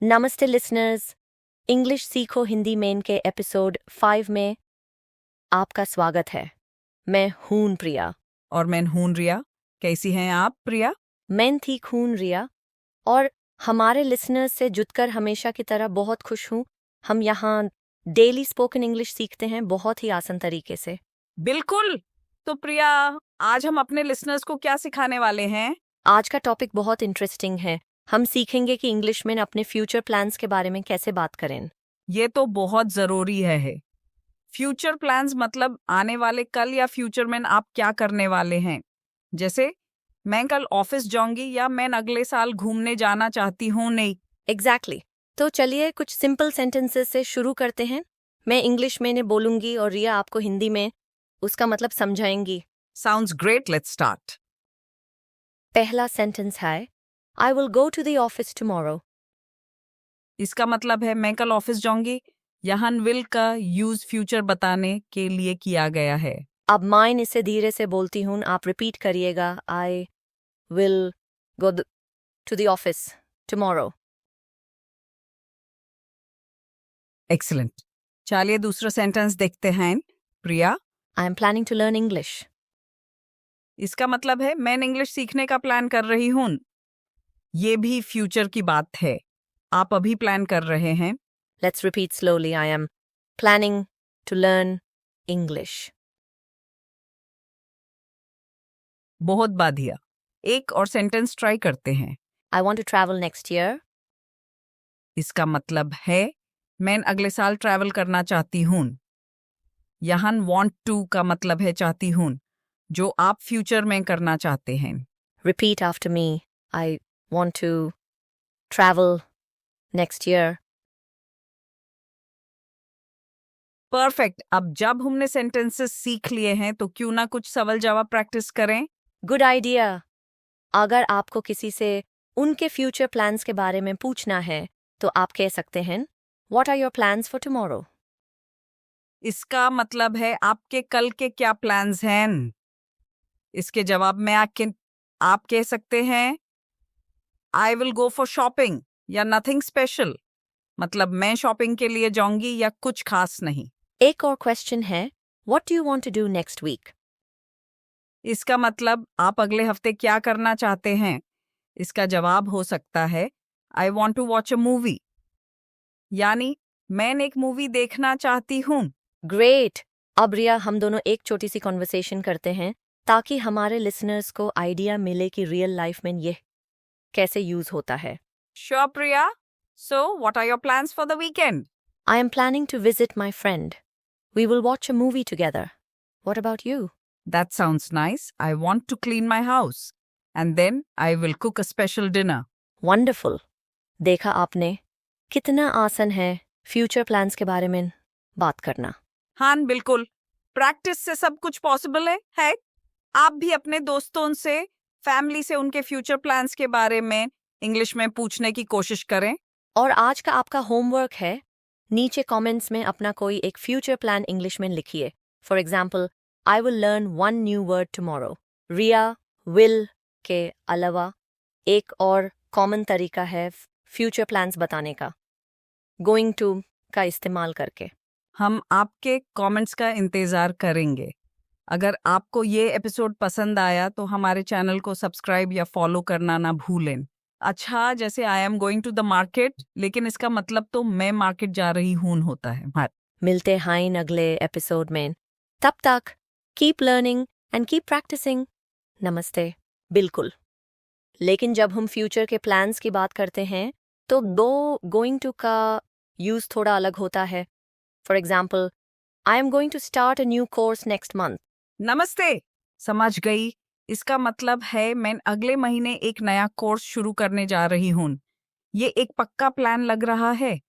नमस्ते listeners, English सीखो Hindi main के एपिसोड 5 में आपका स्वागत है। मैं हूं प्रिया। और मैं हूं रिया। कैसी हैं आप प्रिया? मैं ठीक हूं रिया, और हमारे लिसनर्स से जुड़कर हमेशा की तरह बहुत खुश हूं। हम यहाँ डेली स्पोकन इंग्लिश सीखते हैं बहुत ही आसान तरीके से। बिल्कुल। तो प्रिया, आज हम अपने लिसनर्स को क्या सिखाने वाले हैं? आज का टॉपिक बहुत इंटरेस्टिंग है। हम सीखेंगे कि इंग्लिश में अपने फ्यूचर प्लान्स के बारे में कैसे बात करें। ये तो बहुत जरूरी है। फ्यूचर प्लान्स मतलब आने वाले कल या फ्यूचर में आप क्या करने वाले हैं। जैसे मैं कल ऑफिस जाऊंगी या मैं अगले साल घूमने जाना चाहती हूँ। नहीं। एग्जैक्टली। तो चलिए कुछ सिंपल सेंटेंसेस से शुरू करते हैं। मैं इंग्लिश में बोलूंगी और रिया आपको हिंदी में उसका मतलब समझाएंगी। Sounds great, let's start. पहला सेंटेंस है I will go to the office tomorrow. इसका मतलब है मैं कल ऑफिस जाऊंगी। यहाँ विल का यूज फ्यूचर बताने के लिए किया गया है। अब मैं इसे धीरे से बोलती हूँ, आप रिपीट करिएगा। I will go to the office tomorrow. Excellent. चलिए दूसरा सेंटेंस देखते हैं। Priya, I am planning to learn English. इसका मतलब है मैं इंग्लिश सीखने का प्लान कर रही हूँ। ये भी फ्यूचर की बात है। आप अभी प्लान कर रहे हैं। Let's repeat slowly. I am planning to learn English. बहुत बढ़िया। एक और सेंटेंस ट्राई करते हैं। I want to travel next year. इसका मतलब है मैं अगले साल ट्रैवल करना चाहती हूँ। यहाँ want to का मतलब है चाहती हूँ, जो आप फ्यूचर में करना चाहते हैं। Repeat after me. I want to travel next year. Perfect. अब जब हमने सेंटेंसेस सीख लिए हैं तो क्यों ना कुछ सवाल जवाब प्रैक्टिस करें। Good idea. अगर आपको किसी से उनके फ्यूचर प्लान्स के बारे में पूछना है तो आप कह सकते हैं What are your plans for tomorrow? इसका मतलब है आपके कल के क्या प्लान्स हैं। इसके जवाब में आप कह सकते हैं आई विल गो फॉर शॉपिंग या नथिंग स्पेशल। मतलब मैं शॉपिंग के लिए जाऊंगी या कुछ खास नहीं। एक और क्वेश्चन है What do you want to do next week? इसका मतलब आप अगले हफ्ते क्या करना चाहते हैं। इसका जवाब हो सकता है I want to watch a movie, यानी मैं एक मूवी देखना चाहती हूँ। Great. अब रिया हम दोनों एक छोटी सी कॉन्वर्सेशन करते हैं ताकि हमारे लिसनर्स को आइडिया मिले कि रियल लाइफ में ये कैसे यूज होता है। Sure, Priya. So, what are your plans for the weekend? I am planning to visit my friend. We will watch a movie together. What about you? That sounds nice. I want to clean my house. And then I will cook a special dinner. Wonderful. देखा आपने कितना आसान है future plans के बारे में बात करना। हाँ बिल्कुल। प्रैक्टिस से सब कुछ पॉसिबल है। आप भी अपने दोस्तों से, फैमिली से उनके फ्यूचर प्लान्स के बारे में इंग्लिश में पूछने की कोशिश करें। और आज का आपका होमवर्क है, नीचे कमेंट्स में अपना कोई एक फ्यूचर प्लान इंग्लिश में लिखिए। For example, I will learn one new word tomorrow. Riya will के अलावा एक और कॉमन तरीका है फ्यूचर प्लान्स बताने का, गोइंग टू का इस्तेमाल करके। हम आपके कमेंट्स का इंतजार करेंगे। अगर आपको ये एपिसोड पसंद आया तो हमारे चैनल को सब्सक्राइब या फॉलो करना ना भूलें। अच्छा, जैसे I am going to the market, लेकिन इसका मतलब तो मैं मार्केट जा रही हूँ होता है। मिलते हैं अगले एपिसोड में। तब तक keep learning and keep practicing. नमस्ते। बिल्कुल। लेकिन जब हम फ्यूचर के प्लान्स की बात करते हैं तो दो गोइंग टू का यूज थोड़ा अलग होता है। For example, I am going to start a new course next month. नमस्ते। समझ गई। इसका मतलब है मैं अगले महीने एक नया कोर्स शुरू करने जा रही हूँ। ये एक पक्का प्लान लग रहा है।